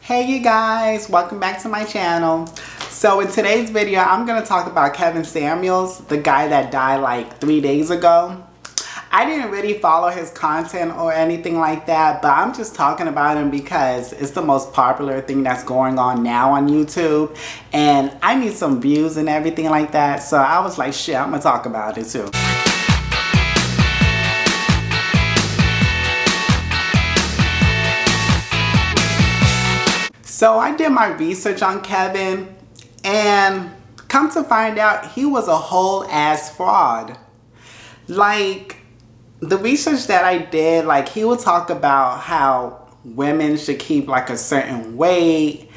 Hey you guys, welcome back to my channel. So in today's video, I'm going to talk about Kevin Samuels, the guy that died like 3 days ago. I didn't really follow his content or anything like that, but I'm just talking about him because it's the most popular thing that's going on now on YouTube. And I need some views and everything like that. So I was like, shit, I'm going to talk about it too. So I did my research on Kevin and come to find out he was a whole ass fraud. Like the research that I did, like he would talk about how women should keep like a certain weight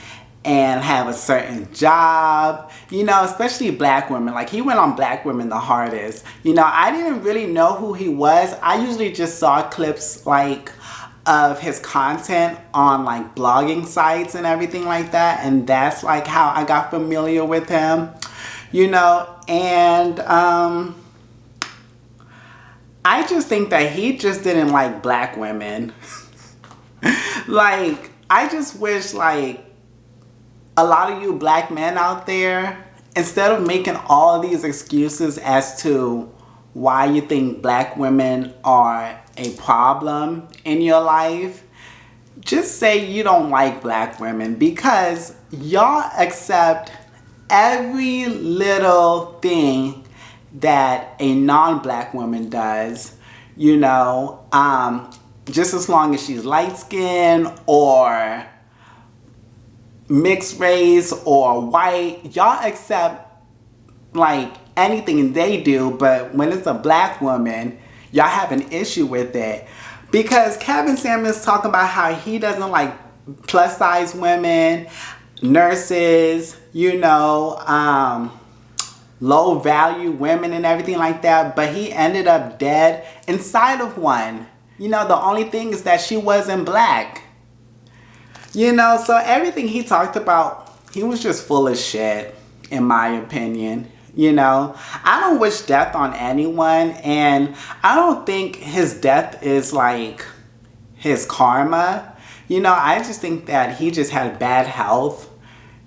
and have a certain job, you know, especially black women. Like he went on black women the hardest. You know, I didn't really know who he was. I usually just saw clips like of his content on like blogging sites and everything like that, and that's like how I got familiar with him, you know. And I just think that he just didn't like black women. Like I just wish like a lot of you black men out there, instead of making all these excuses as to why you think black women are a problem in your life, just say you don't like black women, because y'all accept every little thing that a non-black woman does, you know, just as long as she's light-skinned or mixed race or white, y'all accept like anything they do. But when it's a black woman, y'all have an issue with it. Because Kevin Samuels talking about how he doesn't like plus size women, nurses, you know, low value women and everything like that, but he ended up dead inside of one. You know, the only thing is that she wasn't black. You know, so everything he talked about, he was just full of shit, in my opinion. You know, I don't wish death on anyone, and I don't think his death is like his karma. You know, I just think that he just had bad health,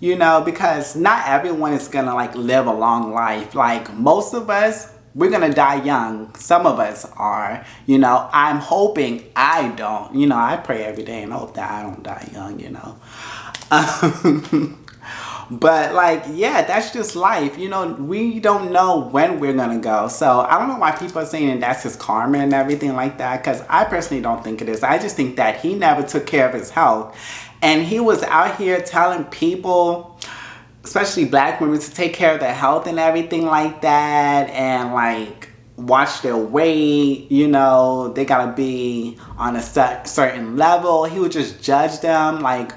you know, because not everyone is gonna like live a long life. Like most of us, we're gonna die young. Some of us are, you know. I'm hoping I don't. You know, I pray every day and hope that I don't die young, you know. But like, yeah, that's just life. You know, we don't know when we're gonna go. So I don't know why people are saying that that's his karma and everything like that, because I personally don't think it is. I just think that he never took care of his health. And he was out here telling people, especially black women, to take care of their health and everything like that, and like watch their weight, you know, they gotta be on a certain level. He would just judge them like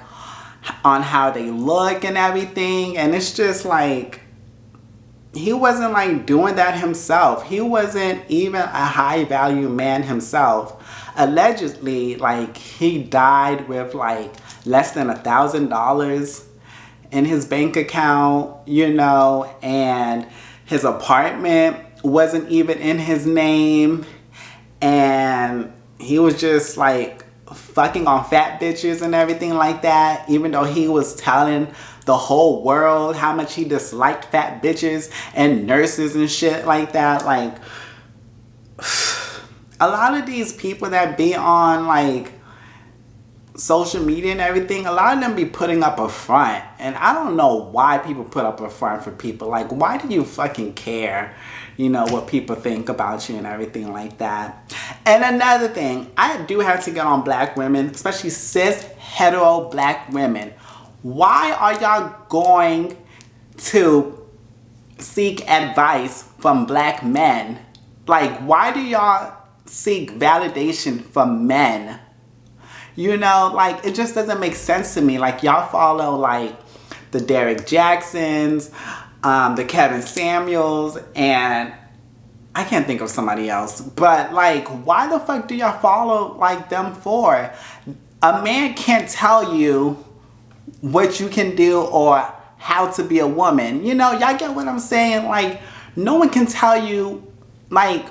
on how they look and everything, and it's just like he wasn't like doing that himself. He wasn't even a high value man himself. Allegedly, like he died with like less than $1,000 in his bank account, you know, and his apartment wasn't even in his name, and he was just like fucking on fat bitches and everything like that, even though he was telling the whole world how much he disliked fat bitches and nurses and shit like that. Like a lot of these people that be on like social media and everything, a lot of them be putting up a front, and I don't know why people put up a front for people. Like, why do you fucking care, you know, what people think about you and everything like that? And another thing, I do have to get on black women, especially cis hetero black women. Why are y'all going to seek advice from black men? Like, why do y'all seek validation from men? You know, like, it just doesn't make sense to me. Like, y'all follow, like, the Derek Jacksons, the Kevin Samuels, and I can't think of somebody else. But, like, why the fuck do y'all follow, like, them for? A man can't tell you what you can do or how to be a woman. You know, y'all get what I'm saying? Like, no one can tell you, like,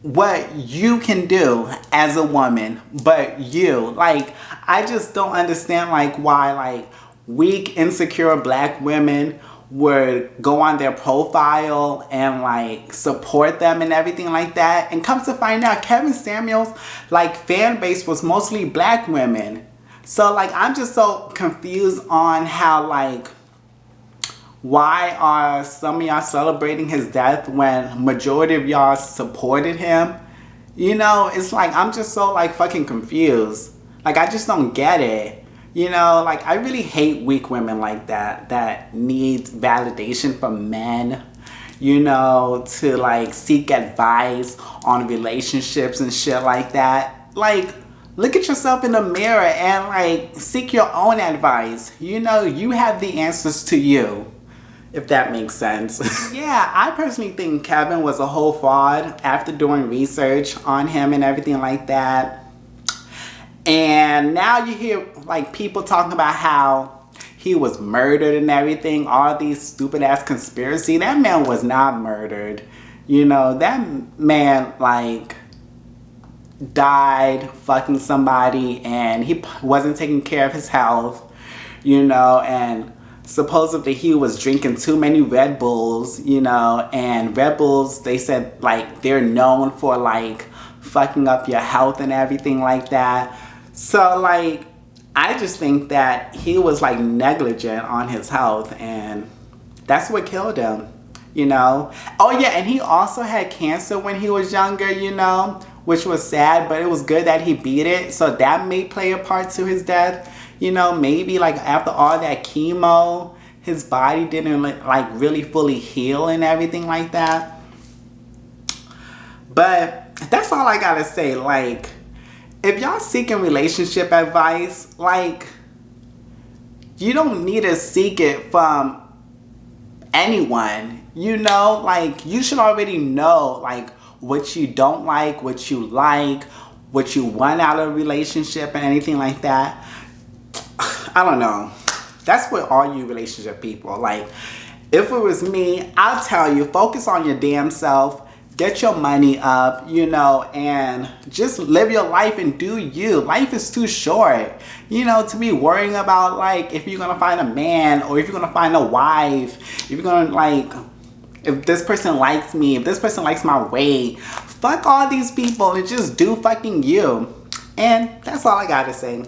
what you can do as a woman, but you. Like, I just don't understand, like, why, like, weak, insecure black women would go on their profile and, like, support them and everything like that. And come to find out, Kevin Samuels, like, fan base was mostly black women. So, like, I'm just so confused on how, like, why are some of y'all celebrating his death when majority of y'all supported him? You know, it's like, I'm just so, like, fucking confused. Like, I just don't get it. You know, like, I really hate weak women like that need validation from men, you know, to, like, seek advice on relationships and shit like that. Like, look at yourself in the mirror and, like, seek your own advice. You know, you have the answers to you, if that makes sense. Yeah, I personally think Kevin was a whole fraud after doing research on him and everything like that. And now you hear, like, people talking about how he was murdered and everything, all these stupid ass conspiracy. That man was not murdered. You know, that man, like, died fucking somebody and he wasn't taking care of his health, you know, and supposedly he was drinking too many Red Bulls, you know, and Red Bulls, they said, like, they're known for, like, fucking up your health and everything like that. So, like, I just think that he was, like, negligent on his health, and that's what killed him, you know. Oh yeah, and he also had cancer when he was younger, you know, which was sad, but it was good that he beat it. So that may play a part to his death. You know, maybe, like, after all that chemo, his body didn't, like, really fully heal and everything like that. But that's all I gotta say. Like, if y'all seeking relationship advice, like, you don't need to seek it from anyone. You know, like, you should already know, like, what you don't like, what you like, what you want out of a relationship and anything like that. I don't know. That's what all you relationship people, like, if it was me, I'll tell you, focus on your damn self, get your money up, you know, and just live your life and do you. Life is too short, you know, to be worrying about, like, if you're gonna find a man or if you're gonna find a wife, if you're gonna, like, if this person likes me, if this person likes my weight. Fuck all these people and just do fucking you. And that's all I gotta say.